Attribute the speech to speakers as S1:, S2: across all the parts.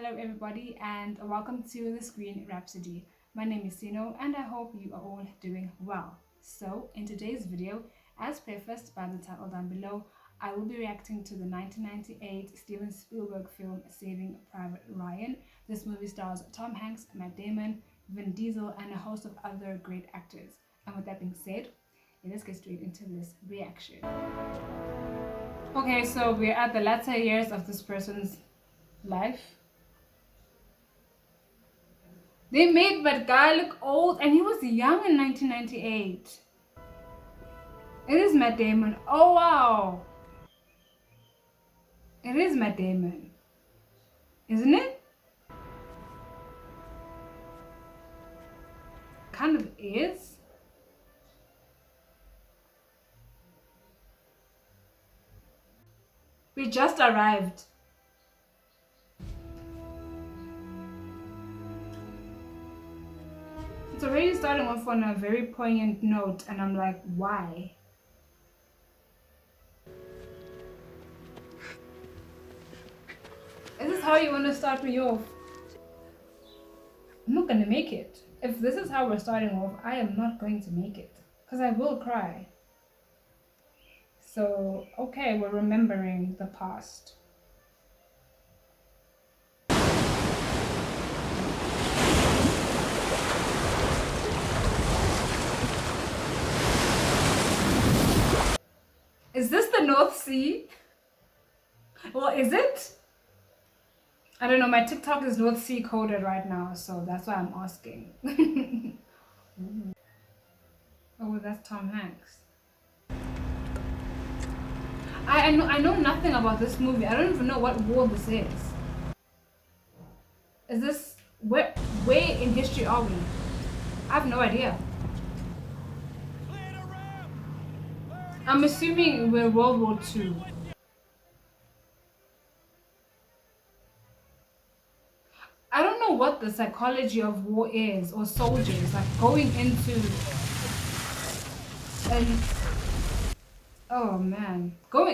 S1: Hello everybody and welcome to the Screen Rhapsody. My name is Sino and I hope you are all doing well. So in today's video, as prefaced by the title down below, I will be reacting to the 1998 Steven Spielberg film Saving Private Ryan. This movie stars Tom Hanks, Matt Damon, Vin Diesel and a host of other great actors. And with that being said, let's get straight into this reaction. Okay, so we're at the latter years of this person's life. They made that guy look old and he was young in 1998. It is Matt Damon. Oh wow. It is Matt Damon. Isn't it? Kind of is. We just arrived. It's already starting off on a very poignant note and I'm like, why? Is this how you want to start me off? I'm not going to make it. If this is how we're starting off, I am not going to make it. Because I will cry. So, okay, we're remembering the past. Is this the North Sea? Well, is it? I don't know, my TikTok is North Sea coded right now, so that's why I'm asking. Oh, that's Tom Hanks. I know nothing about this movie. I don't even know what war this is. Is this where in history are we? I have no idea. I'm assuming we're World War II. I don't know what the psychology of war is, or soldiers, like going into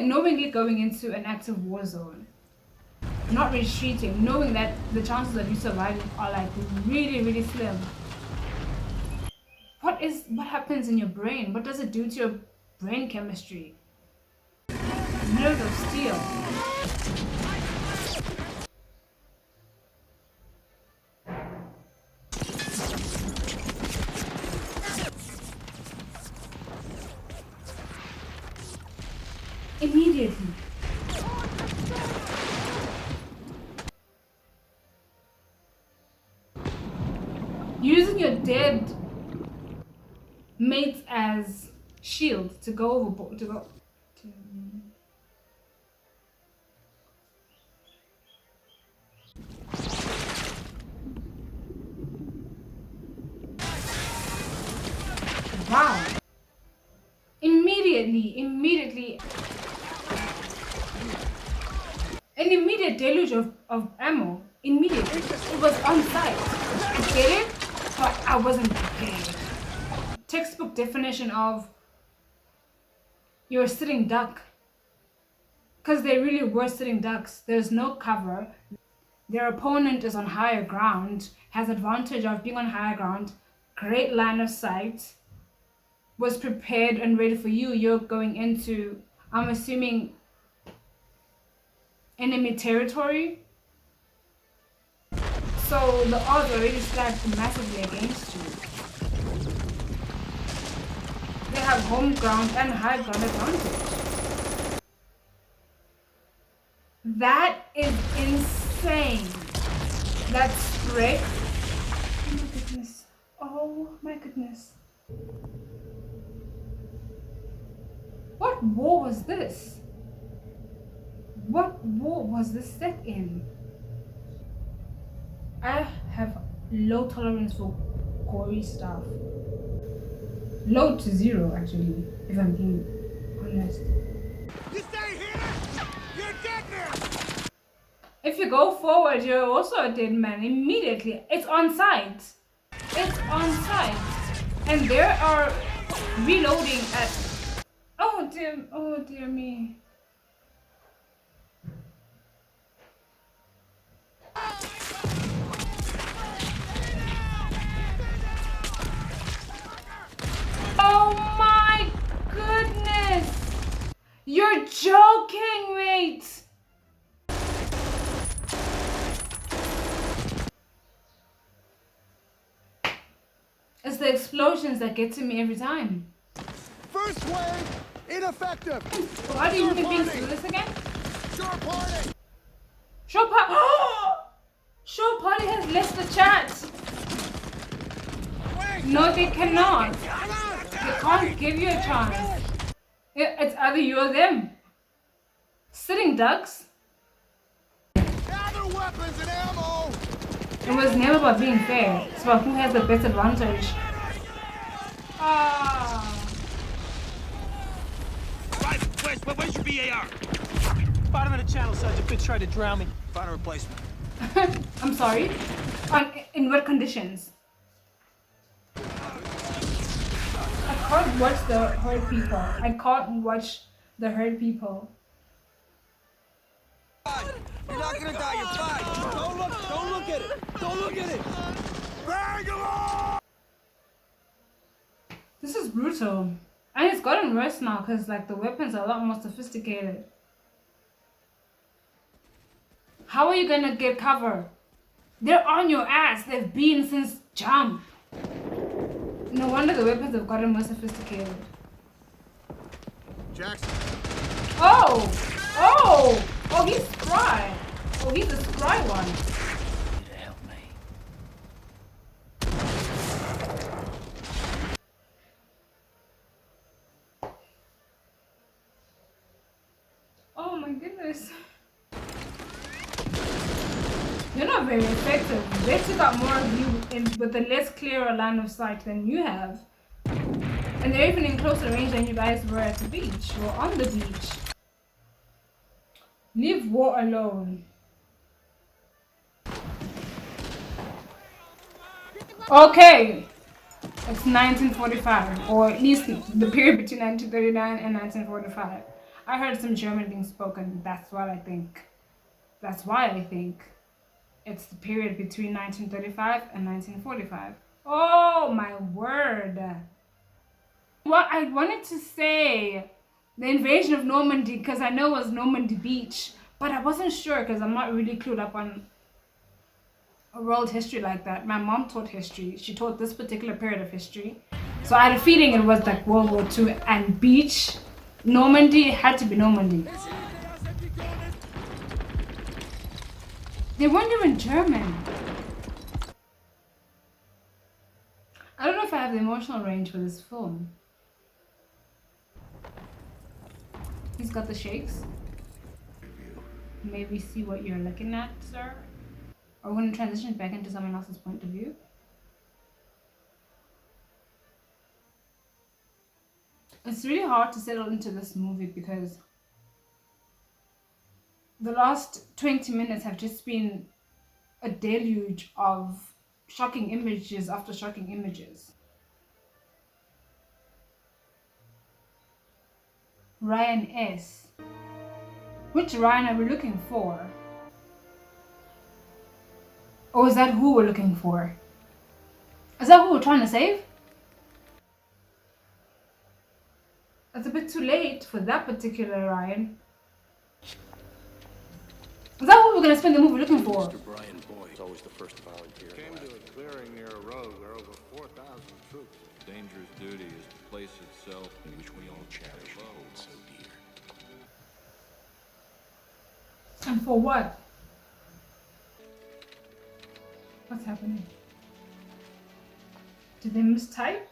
S1: knowingly going into an active war zone, not retreating, knowing that the chances of you surviving are like really, really slim. What happens in your brain? What does it do to your brain chemistry? Nerves of steel. Immediately. Using your dead mates as shield to go overboard, Wow. Immediately. An immediate deluge of ammo. Immediately. It was on site. I get it, but I wasn't prepared. Textbook definition of you're a sitting duck. Because they really were sitting ducks. There's no cover. Their opponent is on higher ground, has advantage of being on higher ground, great line of sight, was prepared and ready for you. You're going into, I'm assuming, enemy territory. So the odds already stacked massively against you. They have home ground and high ground advantage. That is insane. That spread. Oh my goodness. Oh my goodness. What war was this? What war was this set in? I have low tolerance for gory stuff. Low to zero, actually, if I'm being honest.
S2: You stay here, you're dead man.
S1: If you go forward, you're also a dead man immediately. It's on site. It's on site. And there are reloading at... Oh dear me. You're joking, mate! It's the explosions that get to me every time.
S2: First wave, ineffective.
S1: Why do you even being this again?
S2: Sure party.
S1: Show party. Show party has left the chat. No, they cannot. They can't give you a chance. It's either you or them. Sitting ducks.
S2: Gather weapons and ammo.
S1: It was never about being fair. It's about who has the best advantage. Ah.
S3: Right, where's your BAR?
S4: Bottom of the channel, Sergeant. Bitch tried to drown me.
S3: Find a replacement.
S1: I'm sorry. In what conditions? I can't watch the hurt people. I can't watch the hurt people.
S3: You're not gonna die, you're fine.
S4: Don't look at it. Don't look at it.
S2: Bang 'em all.
S1: This is brutal. And it's gotten worse now because like the weapons are a lot more sophisticated. How are you gonna get cover? They're on your ass. They've been since jump. No wonder the weapons have gotten more sophisticated.
S2: Jackson.
S1: Oh! He's spry. Oh, he's a spry one.
S3: You need to help me.
S1: Oh my goodness. You're not very effective. They took out more of you with a less clearer line of sight than you have. And they're even in closer range than you guys were at the beach or on the beach. Leave war alone. Okay. It's 1945, or at least the period between 1939 and 1945. I heard some German being spoken. That's why I think it's the period between 1935 and 1945. Oh my word. Well, I wanted to say the invasion of Normandy because I know it was Normandy Beach, but I wasn't sure because I'm not really clued up on world history like that. My mom taught history. She taught this particular period of history. So I had a feeling it was like World War II and beach. Normandy, it had to be Normandy. They weren't even German. I don't know if I have the emotional range for this film. He's got the shakes. Maybe see what you're looking at, sir. Are we going to transition back into someone else's point of view? It's really hard to settle into this movie because the last 20 minutes have just been a deluge of shocking images after shocking images. Ryan S. Which Ryan are we looking for? Or is that who we're looking for? Is that who we're trying to save? It's a bit too late for that particular Ryan. Is that who we're gonna spend the movie looking for?
S5: Mr. Brian Boyd is always the first to volunteer.
S6: Came to a clearing near a road where over 4,000 troops.
S5: Dangerous duty is the place itself in which we all cherish and hold so dear.
S1: And for what? What's happening? Did they mistype?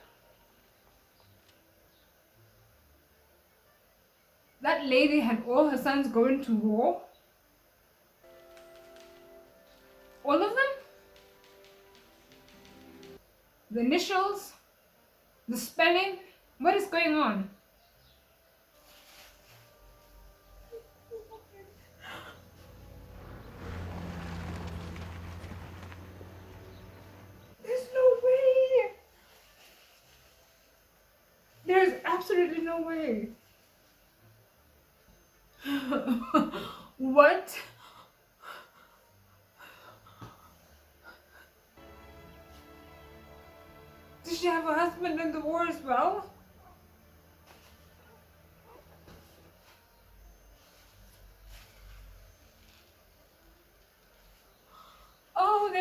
S1: That lady had all her sons going to war? All of them? The initials? The spelling? What is going on? There's no way. There's absolutely no way. What? Did she have a husband in the war as well?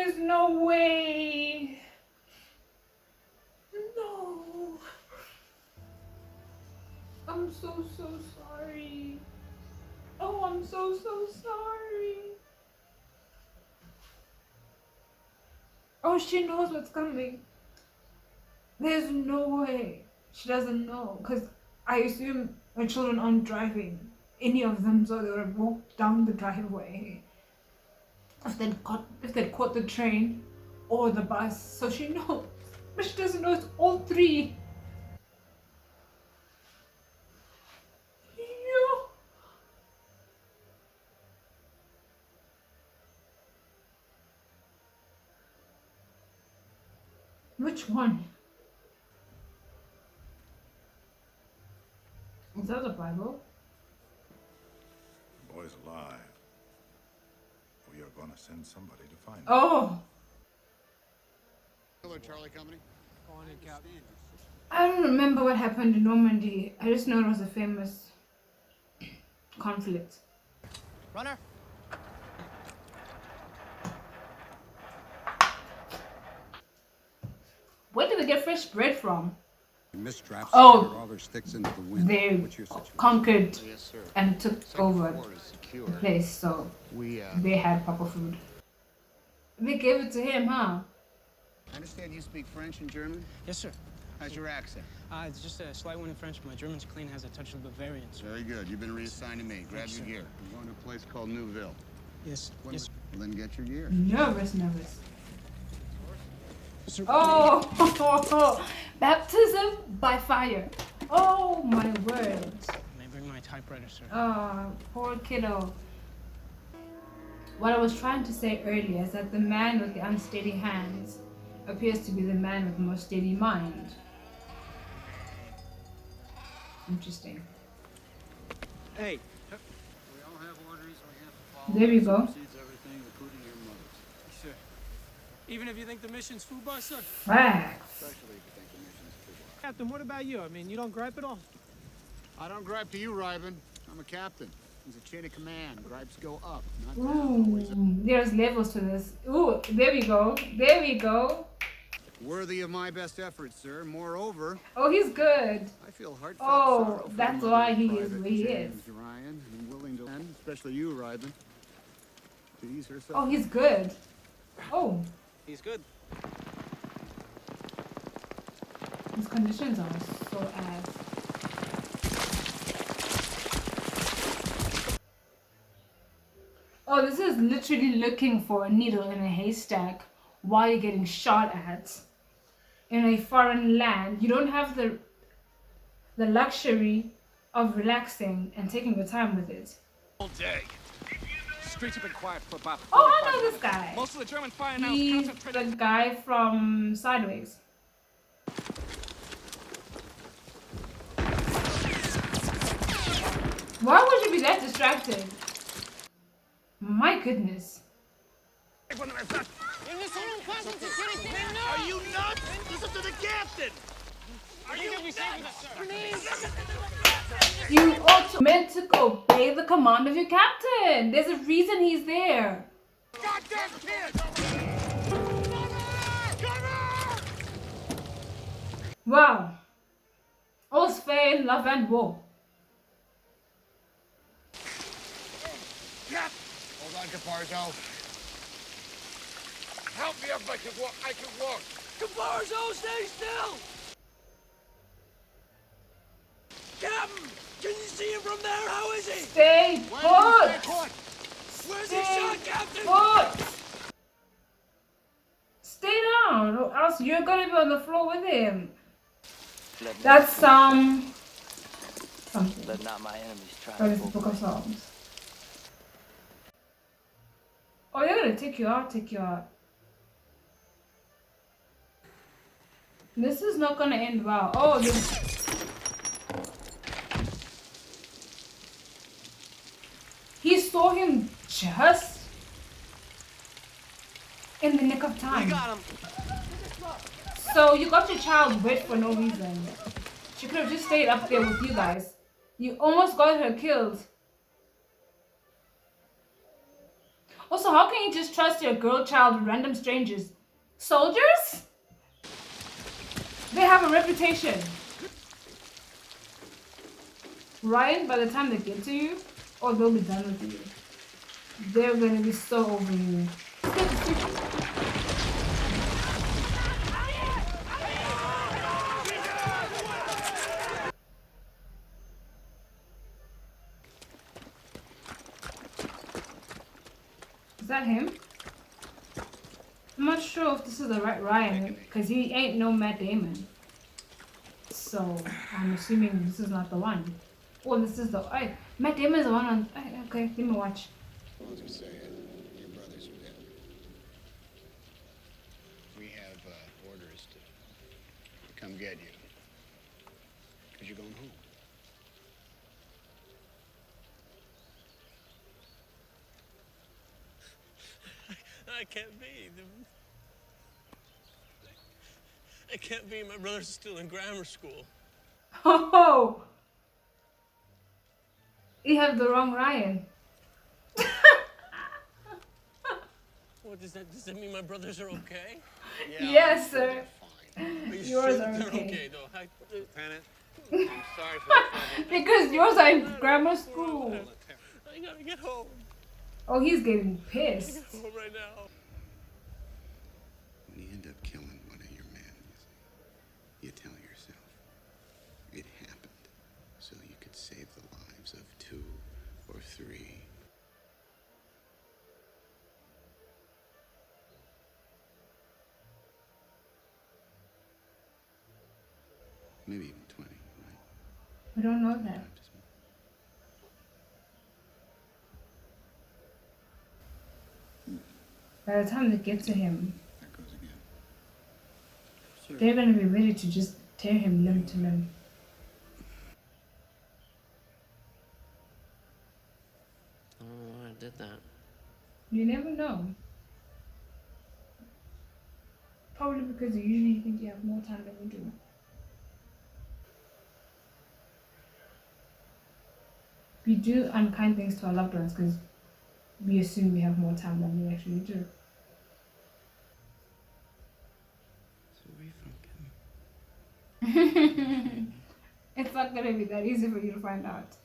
S1: There's no way. No. I'm so sorry. Oh, I'm so sorry. Oh, she knows what's coming. There's no way she doesn't know, because I assume her children aren't driving, any of them, so they would have walked down the driveway if they'd caught the train or the bus. So she knows, but she doesn't know it's all three. Yeah. Which one? Is that the Bible?
S6: The boy's alive. We are gonna send somebody to find him.
S1: Oh,
S6: Hello, Charlie Company.
S1: I don't remember what happened in Normandy. I just know it was a famous conflict.
S3: Runner.
S1: Where did they get fresh bread from?
S7: Mistraps
S1: Oh,
S7: all their sticks into the wind.
S1: They
S7: What's your situation?
S1: conquered
S6: Yes, sir.
S1: and took over
S6: Quarter is secure.
S1: the place, so
S6: We,
S1: they had proper food. They gave it to him, huh?
S8: I understand you speak French and German.
S4: Yes, sir.
S8: How's your accent?
S4: It's just a slight one in French, but my German's clean, has a touch of Bavarian, sir.
S8: Very good. You've been reassigned to me. Grab
S4: Yes,
S8: your
S4: sir.
S8: gear. I'm going to a place called Neuville.
S4: Yes, yes.
S8: Well, then get your gear.
S1: Nervous.
S4: Sir.
S1: Oh, baptism by fire. Oh my word.
S4: May I bring my typewriter, sir?
S1: Oh, poor kiddo. What I was trying to say earlier is that the man with the unsteady hands appears to be the man with the more steady mind. Interesting.
S4: Hey.
S6: We all have orders we have to follow.
S1: There we go.
S6: Supersedes everything, including your mother's.
S4: Sir. Even if you think the mission's FUBAR, sir?
S1: Facts.
S6: Especially if you think the mission's too
S4: Captain, what about you? I mean, you don't gripe at all?
S6: hard. I don't gripe to you, Ryben. I'm a captain. There's a chain of command. Gripes go up, not down. Always
S1: Ooh, there's levels to this. Ooh, there we go. There we go.
S6: worthy of my best efforts, sir. Moreover,
S1: Oh, he's good.
S6: I feel heartfelt
S1: Oh,
S6: sorrow for
S1: that's
S6: the
S1: why
S6: mother
S1: he
S6: of
S1: is
S6: Private
S1: where he
S6: James
S1: is.
S6: Ryan, and willing to lend, especially you, Ryben, to ease herself.
S1: Oh, he's good. Oh,
S4: He's good.
S1: his conditions are so ass. Oh, this is literally looking for a needle in a haystack while you're getting shot at in a foreign land. You don't have the luxury of relaxing and taking your time with it.
S3: All day. Streets have been quiet for about
S1: Oh, I
S3: 45
S1: know this
S3: minutes.
S1: guy.
S3: Most of the German fire now is
S1: He's
S3: concentrated.
S1: the guy from Sideways. Why would you be that distracted? My goodness.
S3: Are you nuts? Listen to the captain! Are you nuts?
S1: You also meant to obey the command of your captain. There's a reason he's there.
S2: Goddamn kid! Come on!
S1: Wow. All's fair in love and war.
S6: Hold on, Caparzo.
S2: Help me up, I can walk. I can walk.
S3: Caparzo, stay still! Captain! Can you see him from there? How is he?
S1: Stay put.
S3: Where's he
S1: Stay
S3: shot, Captain?
S1: put. Stay down, or else you're gonna be on the floor with him. That's something.
S9: Let not my enemies try
S1: Or
S9: to
S1: it's the
S9: pull
S1: Book of Psalms. Oh, they're gonna take you out, This is not gonna end well. Oh, this. He saw him just in the nick of time.
S3: We got him.
S1: So you got your child wet for no reason. She could have just stayed up there with you guys. You almost got her killed. Also, how can you just trust your girl child with random strangers? Soldiers? They have a reputation. Ryan, by the time they get to you, or they'll be done with you, they're gonna be so over you. Let's get the secret. Is that him? I'm not sure if this is the right Ryan, because he ain't no Matt Damon. So, I'm assuming this is not the one. Oh, this is the... Matt Damon is the one on... Okay, give me a watch.
S8: I'll just say it. Your brothers are dead. We have orders to come get you. Because you're going home.
S3: I can't be. I can't be. My brother's still in grammar school.
S1: Oh! You have the wrong Ryan.
S3: What does that mean? My brothers are okay?
S1: Yes, sir.
S8: Fine.
S3: Are you
S1: Yours
S3: sure
S1: are
S3: they're
S1: okay.
S3: okay though?
S8: Lieutenant, I'm sorry for the trouble.
S1: Because yours are in grammar school.
S3: I gotta get home.
S1: Oh, he's getting pissed.
S3: Get home right now.
S7: When you end up killing one of your men, you tell yourself it happened so you could save the lives of 2 or 3. Maybe even 20, right?
S1: We don't know that.
S7: Just-
S1: By the time they get to him,
S7: There goes again.
S1: they're gonna be ready to just tear him limb to limb.
S3: Oh, I did that.
S1: You never know. Probably because you usually think you have more time than you do. We do unkind things to our loved ones because we assume we have more time than we actually do.
S3: Sorry from Kim.
S1: It's not gonna be that easy for you to find out.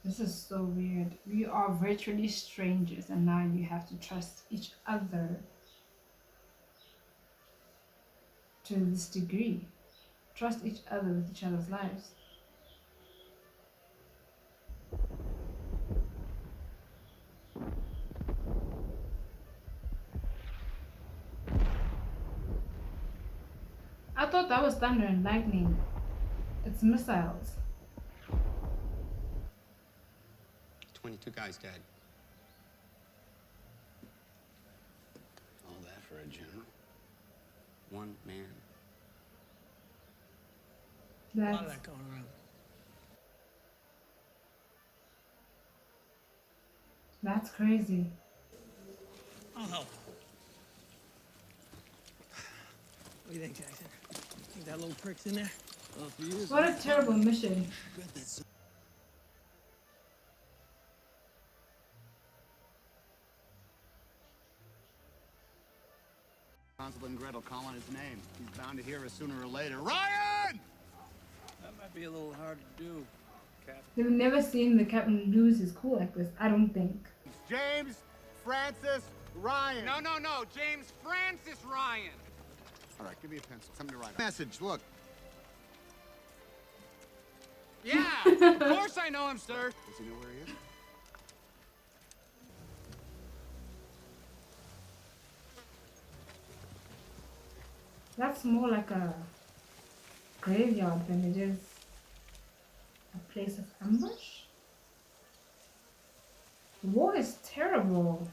S1: This is so weird. We are virtually strangers and now you have to trust each other to this degree. Trust each other with each other's lives. I thought that was thunder and lightning. It's missiles.
S8: 22 guys dead. All that for a general? One man.
S3: A lot of
S1: That's,
S3: that going around.
S1: that's crazy.
S3: I'll help. What do you think, Jackson? Think that little prick's in there?
S1: What a terrible mission.
S8: Constable and Gretel calling his name. He's bound to hear us sooner or later. Ryan!
S3: That might be a little hard to do, Captain.
S1: They've never seen the captain lose his cool like this, I don't think.
S6: James Francis Ryan.
S2: No, James Francis Ryan.
S8: All right, give me a pencil. Something to write on. Message, look.
S2: Yeah, of course I know him, sir.
S8: Does he know where he is?
S1: That's more like a graveyard than it is a place of ambush. The war is terrible.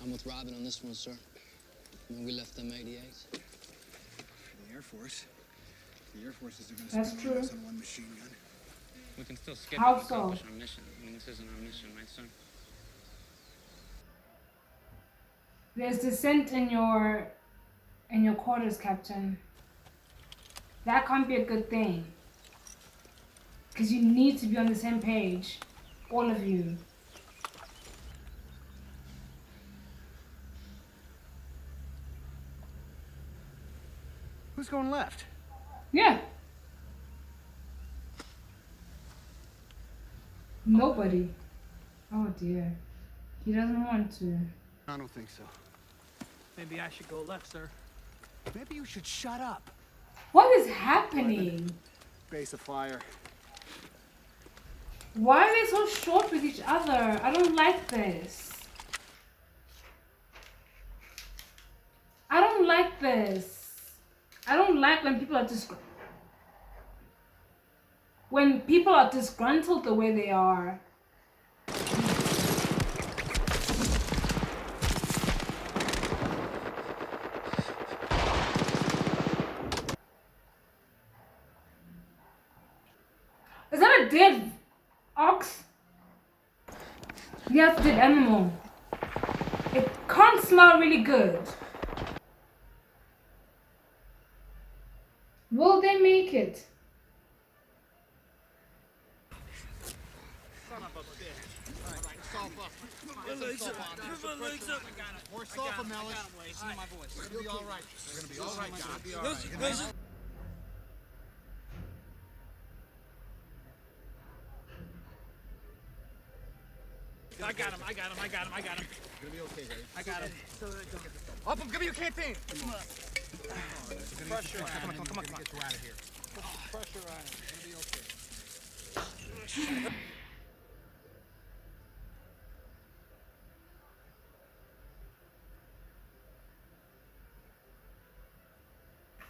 S10: I'm with Robin on this one, sir. When we left them 88.
S6: For the Air Force. The Air Force isn't going to
S1: That's
S6: spend
S1: true.
S6: us on one machine gun.
S4: We can still skip
S1: How
S4: and
S1: so?
S4: accomplish our mission. I mean, this isn't our mission, right, son?
S1: There's dissent in your quarters, Captain. that can't be a good thing. Because you need to be on the same page. All of you.
S6: Who's going left?
S1: Yeah. Nobody. Oh dear. He doesn't want to.
S6: I don't think so.
S4: Maybe I should go left, sir.
S6: Maybe you should shut up.
S1: What is happening?
S6: Base of fire.
S1: Why are they so short with each other? I don't like this. I don't like this. I don't like when people are disgruntled the way they are. Is that a dead ox? Yes, dead animal. It can't smell really good. Will they make it?
S2: Son of a bitch. All right, salt up. Get some salt on there. More salt for Mellis.
S4: Listen to my voice.
S2: We're gonna be all right. We're gonna be all right, John. We're gonna be all right.
S3: I got him. You're
S6: gonna be okay, Harry.
S3: I got him. Up, give me your canteen.
S6: Pressure. Come on. Get you out of here.
S3: Pressure on him.
S6: Gonna be okay.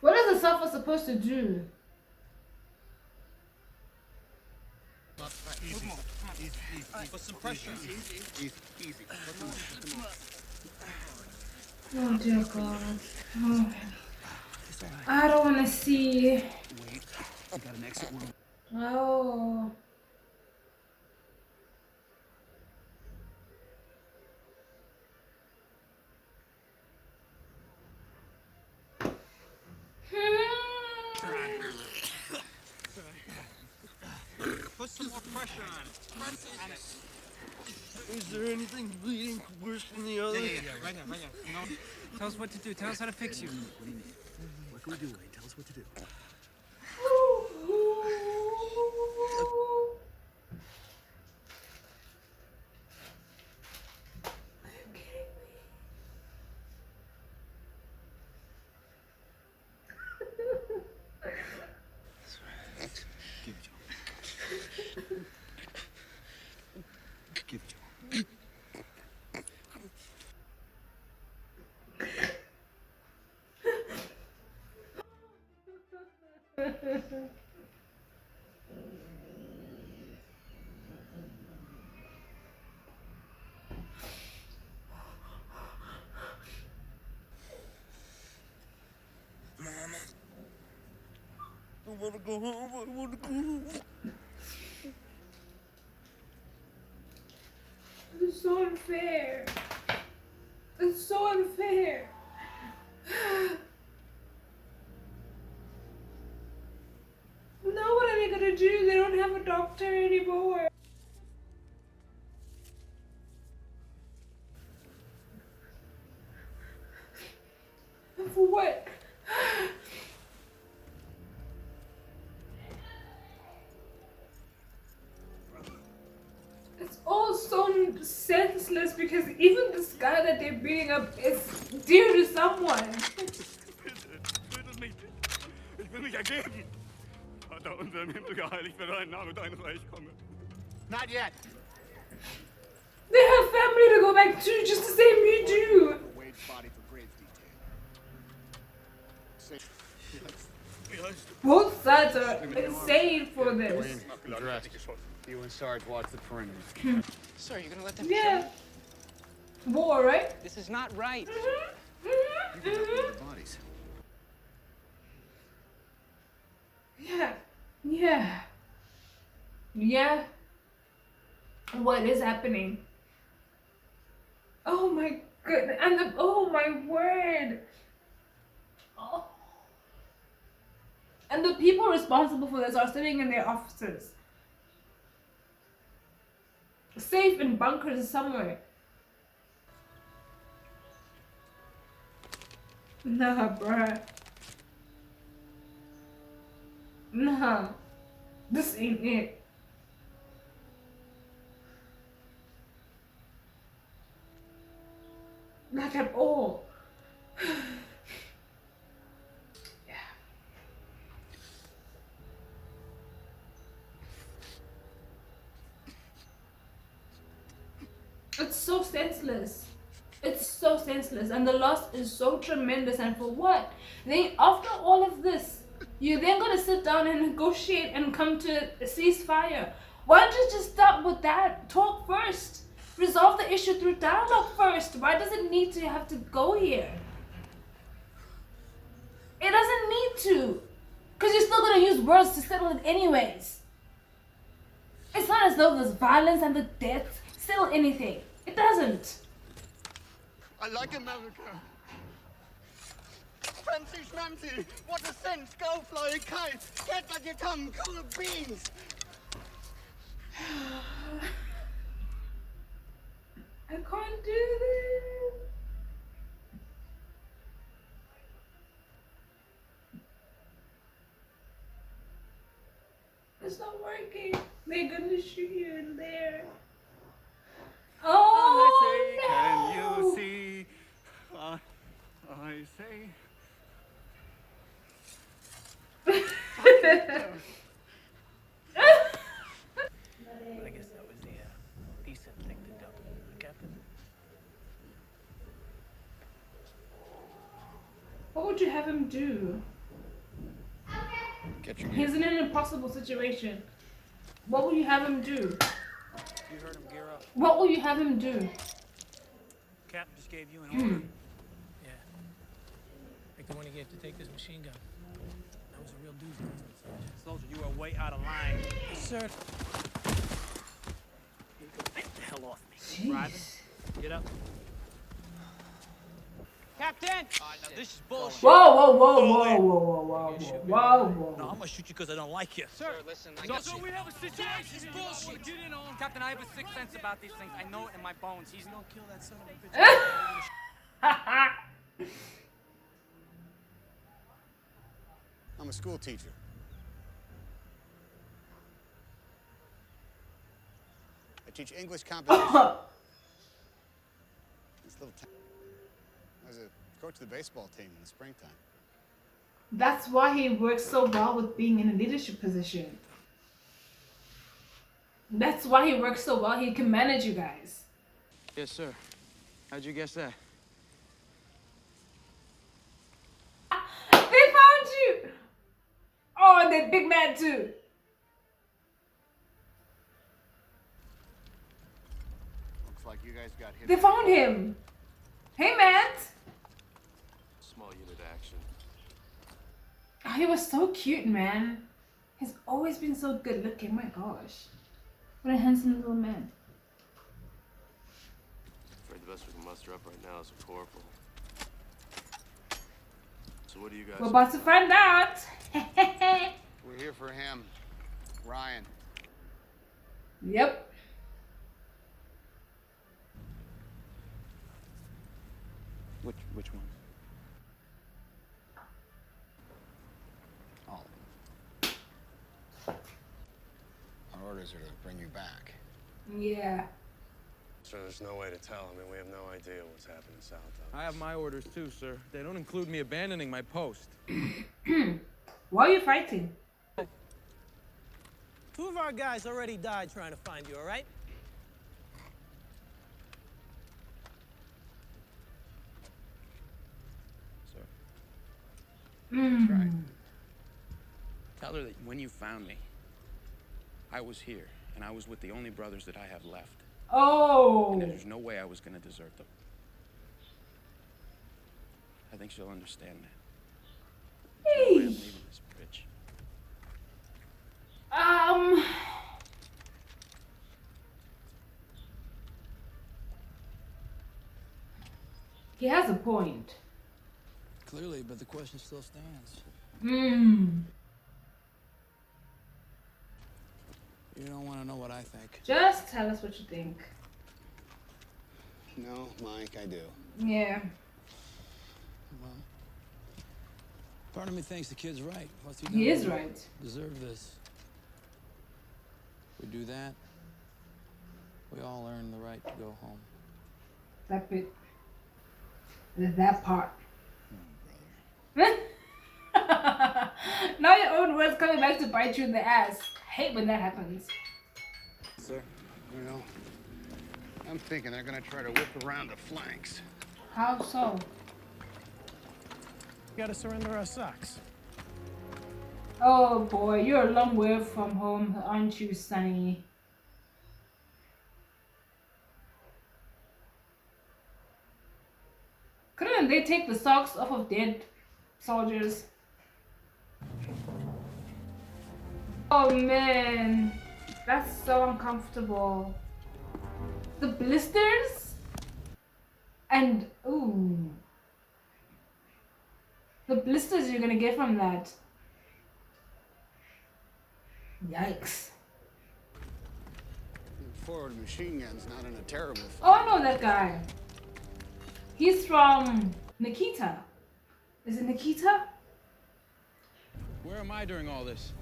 S1: What is the sulfur supposed to do?
S6: Easy.
S3: Put some pressure.
S6: Easy.
S1: Oh dear God. Oh. I don't want to see.
S6: Wait. I got an exit wound.
S1: Oh.
S3: Put some more pressure on it.
S11: Is there anything bleeding worse than the other?
S4: Yeah, right now. You know, tell us what to do. Tell us how to fix you.
S6: What do you need? What can we do, Wayne? Tell us what to do. Give it to him. Give it to him.
S11: I want to go home. I want to go home.
S1: It's so unfair. It's so unfair. Now what are they gonna do? They don't have a doctor anymore. For what? It's all so senseless because even this guy that they're beating up is dear to someone.
S3: Tötet mich. Ich will mich ergeben. Vater unser im Himmel, geheiligt werde dein Name, dein Reich komme.
S6: Not yet.
S1: They have family to go back to just the same you do.
S6: Wade's body for grave detail.
S1: Both sides are insane for this.
S6: Wayne, dressed. You and Sarge watch the perimeter.
S4: Sir, you're gonna let them
S1: Yeah. War, right?
S4: This is not right.
S6: You can help with the bodies.
S1: Yeah. What is happening? Oh my goodness. Oh my word. Oh. And the people responsible for this are sitting in their offices, safe in bunkers somewhere. Nah, bruh. Nah. This ain't it. Not at all. Yeah. It's so senseless. It's so senseless, and the loss is so tremendous. And for what? Then after all of this, you're then gonna sit down and negotiate and come to a ceasefire. Why don't you just start with that? Talk first. Resolve the issue through dialogue first. Why does it need to have to go here? It doesn't need to, because you're still gonna use words to settle it anyways. It's not as though there's violence and the deaths settle anything. It doesn't.
S6: I like America. Fancy schmancy. What a sense. Go fly a kite. Get back your tongue. Cool of beans.
S1: I can't do this. It's not working. They're gonna shoot you in there. Oh, no.
S3: Can you see? I say.
S4: I guess that was the decent thing to do, Captain.
S1: What would you have him do?
S8: Get your
S1: He's in an impossible situation. What will you have him do?
S4: You heard him gear up.
S1: What will you have him do?
S4: Captain just gave you an order. Yeah. Like the one he gave to take this machine gun. That was a real doozy.
S2: Soldier, you are way out of line.
S4: Sir.
S2: Get the hell off me.
S1: Jeez.
S2: Driving. Get up.
S4: Captain!
S2: Now this is bullshit.
S1: Whoa, whoa, whoa, whoa, whoa, whoa, whoa, whoa, whoa.
S2: No, I'm gonna shoot you because I don't like you.
S4: Sir, listen,
S2: So we have a situation here. Bullshit. Get in on.
S4: Captain, I have a sixth sense about these things. I know it in my bones. He's gonna kill that son of a bitch.
S6: I'm a school teacher. I teach English composition. This little town. I was a coach of the baseball team in the springtime.
S1: That's why he works so well with being in a leadership position. That's why he works so well. He can manage you guys.
S4: Yes, sir. How'd you guess that?
S1: They found you! Oh, and that big man too.
S6: Looks like you guys got hit.
S1: They found him. Hey, Matt.
S5: Small unit action.
S1: Oh, he was so cute, man. He's always been so good looking. My gosh. What a handsome little man.
S5: Afraid the best we can muster up right now is a corporal. So what do you guys...
S1: We're about to find out.
S6: We're here for him. Ryan.
S1: Yep.
S4: Which one?
S6: All of them. Our orders are to bring you back.
S1: Yeah.
S5: So there's no way to tell. I mean, we have no idea what's happening south of us.
S12: I have my orders too, sir. They don't include me abandoning my post.
S1: Why are you fighting?
S11: 2 of our guys already died trying to find you, all right?
S12: Sir.
S1: Mm.
S12: Tell her that when you found me, I was here, and I was with the only brothers that I have left.
S1: Oh.
S12: And there's no way I was going to desert them. I think she'll understand that. There's no way I'm leaving this bridge.
S1: He has a point.
S10: Clearly, but the question still stands.
S12: You don't want to know what I think.
S1: Just tell us what you think.
S8: No, Mike, I do.
S1: Yeah.
S12: Well, part of me thinks the kid's right. What's
S1: He
S12: done
S1: is right.
S12: Deserve this. We do that, we all earn the right to go home.
S1: That bit. That part. Now your own words coming back to bite you in the ass. I hate when that happens.
S8: Sir? Well, I'm thinking they're gonna try to whip around the flanks.
S1: How so?
S4: We gotta surrender our socks.
S1: Oh boy, you're a long way from home, aren't you, Sonny? Couldn't they take the socks off of dead soldiers? Oh man, that's so uncomfortable. The blisters? And, ooh. The blisters you're gonna get from that. Yikes.
S8: Forward machine gun's not in a terrible...
S1: Oh, I know that guy. He's from Nikita. Is it Nikita?
S12: Where am I during all this?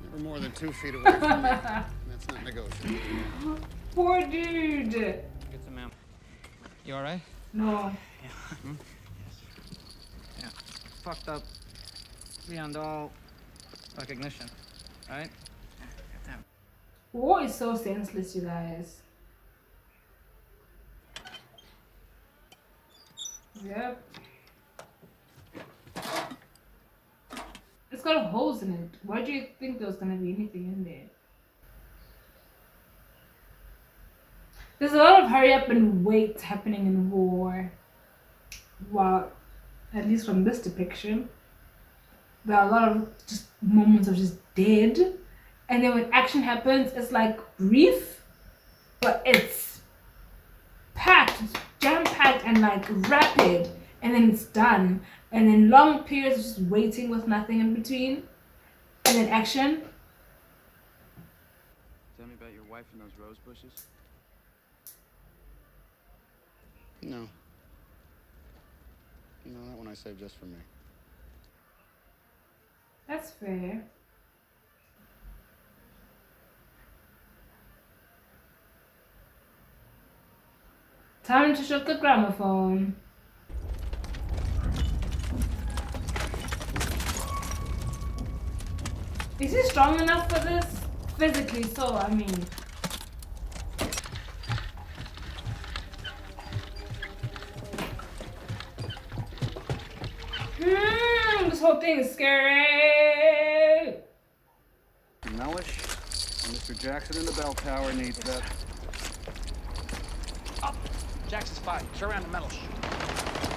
S8: Never more than 2 feet away from me. That's not negotiable.
S1: Poor dude.
S13: Get some ammo. You alright?
S1: No.
S13: Yeah. Yeah. Fucked up beyond all recognition, right? Damn.
S1: War is so senseless, you guys. Yep. It's got holes in it. Why do you think there was gonna be anything in there? There's a lot of hurry up and wait happening in war. Well, at least from this depiction, there are a lot of just moments of just dead, and then when action happens, it's like brief, but it's packed, jam-packed, and like rapid, and then it's done, and then long periods of just waiting with nothing in between, and then action.
S12: Tell me about your wife and those rose bushes.
S8: No. You know, that one I saved just for me.
S1: That's fair. Time to shut the gramophone. Is he strong enough for this? Physically so, I mean. This whole thing is scary.
S3: Mellish, Mr. Jackson in the bell tower needs that.
S12: Up! Jackson's spotted. Show around the metal.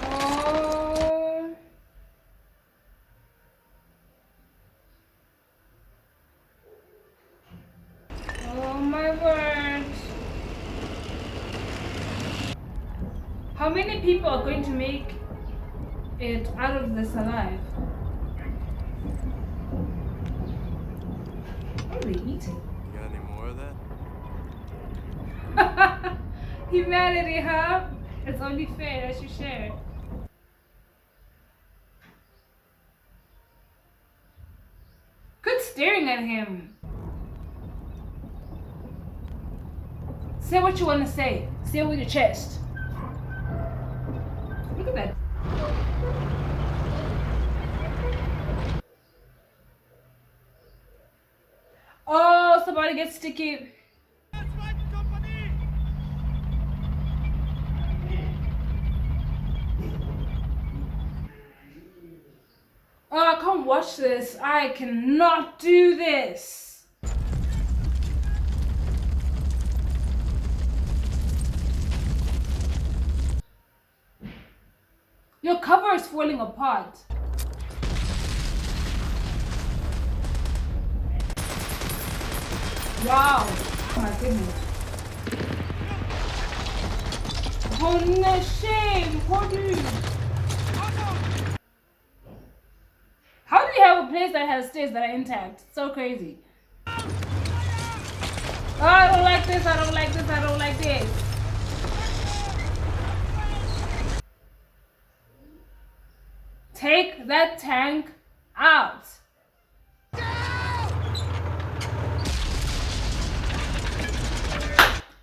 S1: Oh. Oh my word. How many people are going to make it out of this alive? What are they eating?
S14: You got any more of that?
S1: Humanity, huh? It's only fair that you share. Quit staring at him. Say what you want to say. Say it with your chest. Look at that. Oh, somebody gets sticky. Oh, I can't watch this. I cannot do this. Your cover is falling apart. Wow. Oh my goodness. Oh no, shame. Poor dude. How do you have a place that has stairs that are intact? So crazy. Oh, I don't like this. I don't like this. I don't like this. Take that tank out.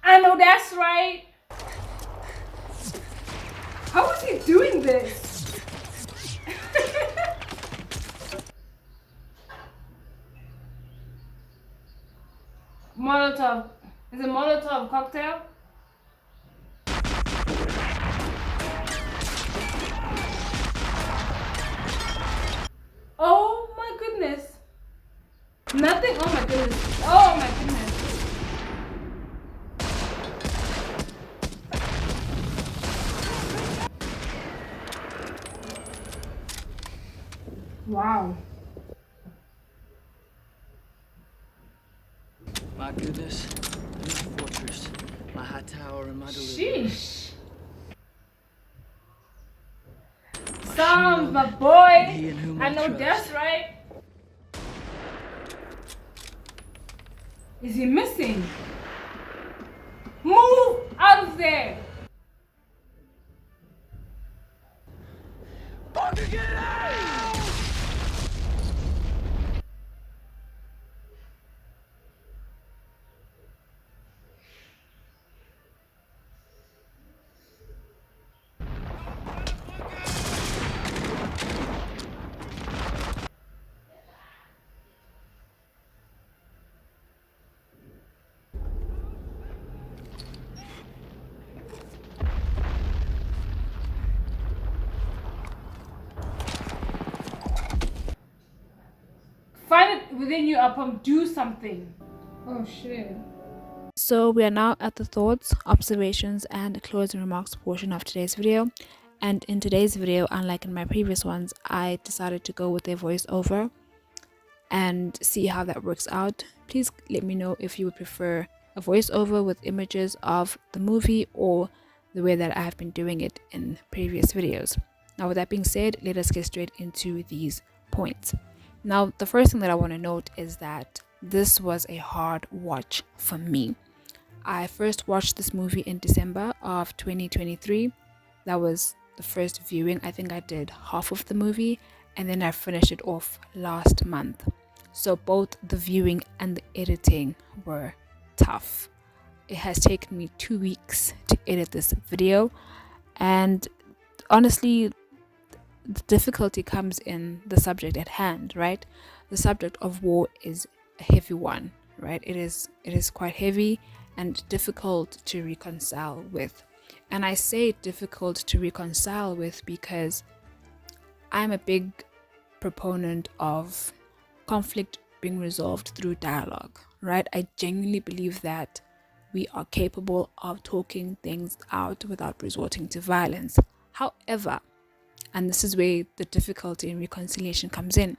S1: I know that's right. How is he doing this? Molotov. Is it Molotov cocktail? Oh my goodness. Nothing. Oh my goodness. Oh my goodness. Wow.
S10: My goodness. My fortress. My high tower and my delivery.
S1: Sheesh. Some my boy. I know that's right. Is he missing? Move out of there.
S11: Fucking get out!
S1: Find it within you, Upon. Do something. Oh shit.
S14: So we are now at the thoughts, observations, and closing remarks portion of today's video. And in today's video, unlike in my previous ones, I decided to go with a voiceover and see how that works out. Please let me know if you would prefer a voiceover with images of the movie or the way that I have been doing it in previous videos. Now, with that being said, let us get straight into these points. Now, the first thing that I want to note is that this was a hard watch for me. I first watched this movie in December of 2023. That was the first viewing. I think I did half of the movie and then I finished it off last month. So both the viewing and the editing were tough. It has taken me 2 weeks to edit this video, and honestly, the difficulty comes in the subject at hand, right? The subject of war is a heavy one, right? It is quite heavy and difficult to reconcile with. And I say difficult to reconcile with because I'm a big proponent of conflict being resolved through dialogue, right? I genuinely believe that we are capable of talking things out without resorting to violence. However, and this is where the difficulty in reconciliation comes in,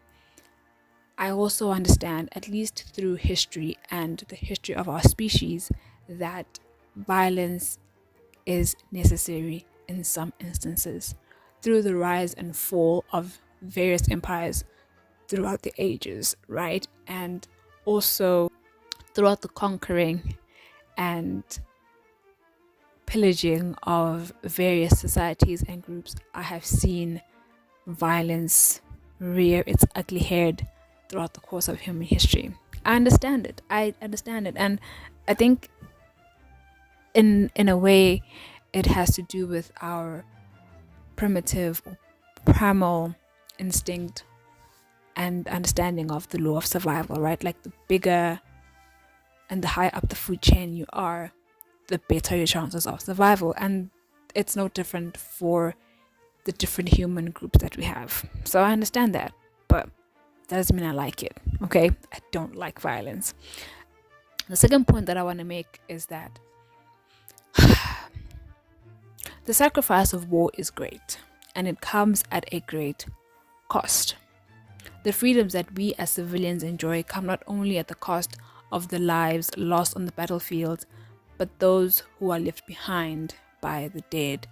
S14: I also understand, at least through history and the history of our species, that violence is necessary in some instances. Through the rise and fall of various empires throughout the ages, right? And also throughout the conquering and pillaging of various societies and groups, I have seen violence rear its ugly head throughout the course of human history. I understand it. And I think in a way it has to do with our primitive or primal instinct and understanding of the law of survival, right? Like the bigger and the higher up the food chain you are, the better your chances of survival. And it's no different for the different human groups that we have. So I understand that, but that doesn't mean I like it, okay? I don't like violence. The second point that I want to make is that the sacrifice of war is great, and it comes at a great cost. The freedoms that we as civilians enjoy come not only at the cost of the lives lost on the battlefield, but those who are left behind by the dead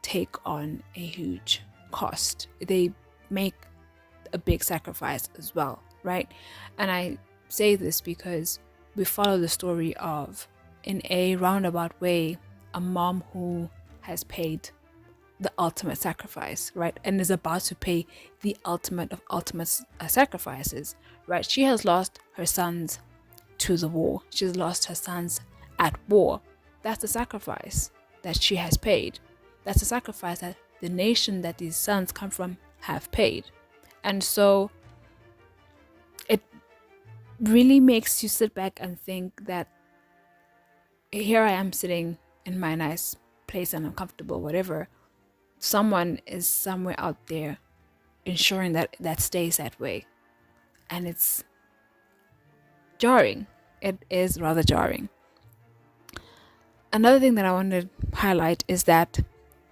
S14: take on a huge cost. They make a big sacrifice as well, right? And I say this because we follow the story of, in a roundabout way, a mom who has paid the ultimate sacrifice, right? And is about to pay the ultimate of ultimate sacrifices, right? She has lost her sons to the war. She's lost her sons at war. That's the sacrifice that she has paid. That's the sacrifice that the nation that these sons come from have paid. And so it really makes you sit back and think that here I am sitting in my nice place and I'm comfortable, whatever. Someone is somewhere out there ensuring that that stays that way. And it's jarring. It is rather jarring. Another thing that I want to highlight is that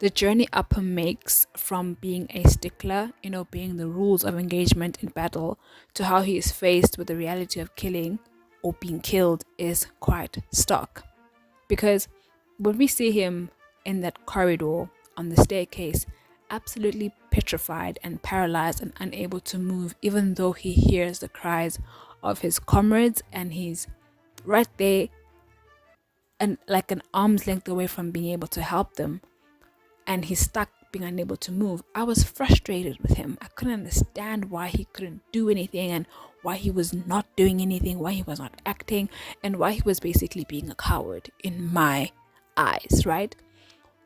S14: the journey Upper makes from being a stickler in obeying the rules of engagement in battle to how he is faced with the reality of killing or being killed is quite stark. Because when we see him in that corridor on the staircase, absolutely petrified and paralyzed and unable to move, even though he hears the cries of his comrades and he's right there and like an arm's length away from being able to help them, and he's stuck being unable to move. I was frustrated with him. I couldn't understand why he couldn't do anything and why he was not doing anything, why he was not acting, and why he was basically being a coward in my eyes, right?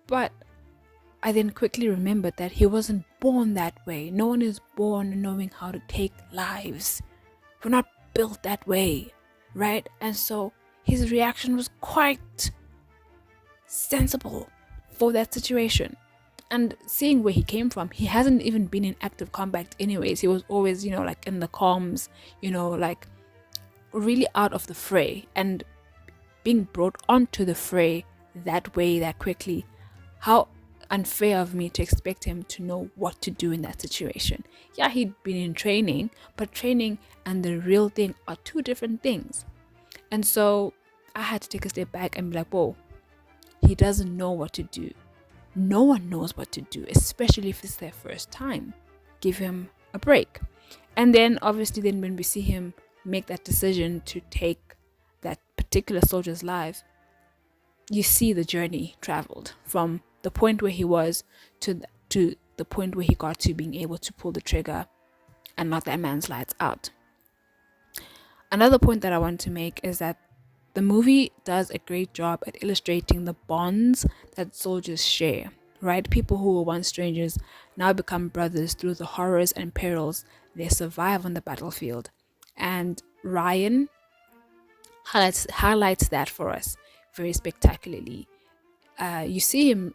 S14: But I then quickly remembered that he wasn't born that way. No one is born knowing how to take lives. We're not built that way, right? And so his reaction was quite sensible for that situation. And seeing where he came from, he hasn't even been in active combat anyways. He was always, like in the comms, like really out of the fray, and being brought onto the fray that way, that quickly. How unfair of me to expect him to know what to do in that situation. Yeah, he'd been in training, but training and the real thing are two different things. And so I had to take a step back and be like, whoa, he doesn't know what to do. No one knows what to do, especially if it's their first time. Give him a break. And then obviously when we see him make that decision to take that particular soldier's life, you see the journey traveled from the point where he was to the point where he got to being able to pull the trigger and knock that man's lights out. Another point that I want to make is that the movie does a great job at illustrating the bonds that soldiers share, right? People who were once strangers now become brothers through the horrors and perils they survive on the battlefield. And Ryan highlights that for us very spectacularly. You see him,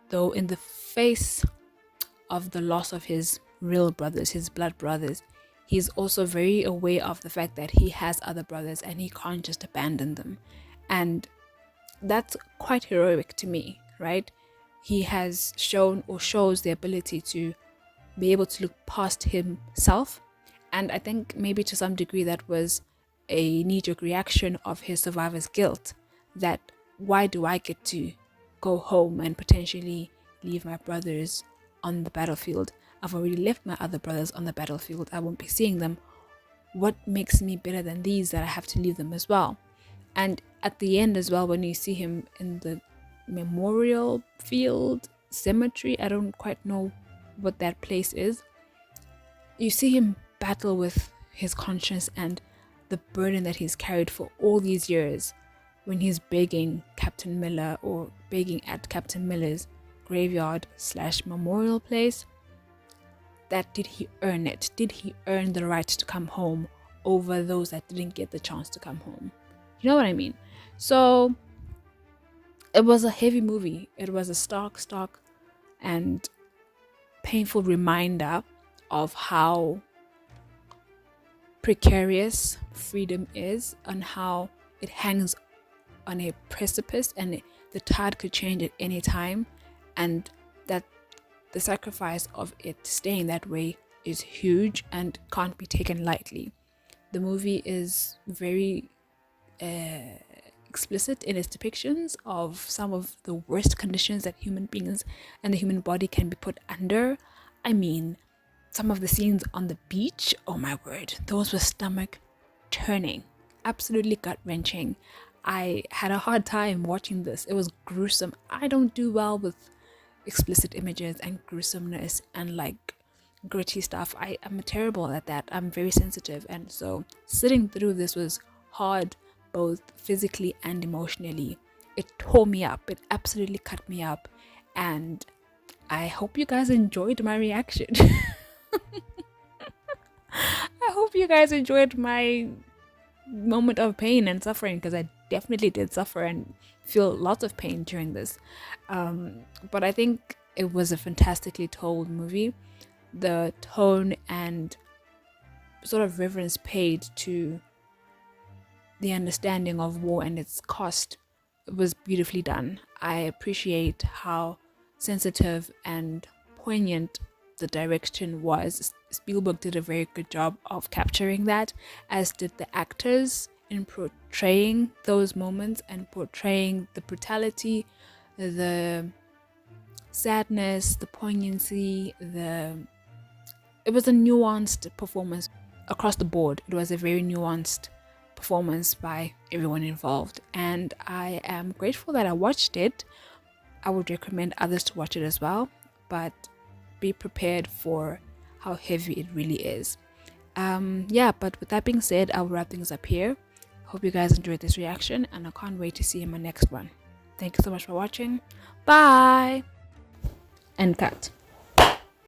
S14: though, in the face of the loss of his real brothers, his blood brothers. He's also very aware of the fact that he has other brothers and he can't just abandon them. And that's quite heroic to me, right? He has shown or shows the ability to be able to look past himself. And I think maybe to some degree that was a knee-jerk reaction of his survivor's guilt. That why do I get to go home and potentially leave my brothers on the battlefield? I've already left my other brothers on the battlefield. I won't be seeing them. What makes me better than these that I have to leave them as well? And at the end as well, when you see him in the memorial field cemetery, I don't quite know what that place is. You see him battle with his conscience and the burden that he's carried for all these years when he's begging Captain Miller or begging at Captain Miller's graveyard/memorial place. That did he earn it? Did he earn the right to come home over those that didn't get the chance to come home? You know what I mean? So it was a heavy movie. It was a stark and painful reminder of how precarious freedom is and how it hangs on a precipice and the tide could change at any time, and that the sacrifice of it staying that way is huge and can't be taken lightly. The movie is very explicit in its depictions of some of the worst conditions that human beings and the human body can be put under. I mean, some of the scenes on the beach, oh my word, those were stomach turning. absolutely gut-wrenching. I had a hard time watching this. It was gruesome. I don't do well with explicit images and gruesomeness and like gritty stuff. I'm terrible at that. I'm very sensitive, and so sitting through this was hard, both physically and emotionally. It tore me up. It absolutely cut me up, and I hope you guys enjoyed my reaction. I hope you guys enjoyed my moment of pain and suffering, because I definitely did suffer and feel lots of pain during this. But I think it was a fantastically told movie. The tone and sort of reverence paid to the understanding of war and its cost was beautifully done. I appreciate how sensitive and poignant the direction was. Spielberg did a very good job of capturing that, as did the actors in portraying those moments and portraying the brutality, the sadness, the poignancy. It was a nuanced performance across the board. It was a very nuanced performance by everyone involved, and I am grateful that I watched it. I would recommend others to watch it as well, but be prepared for how heavy it really is. But with that being said, I'll wrap things up here. Hope you guys enjoyed this reaction, and I can't wait to see you in my next one. Thank you so much for watching. Bye. And cut.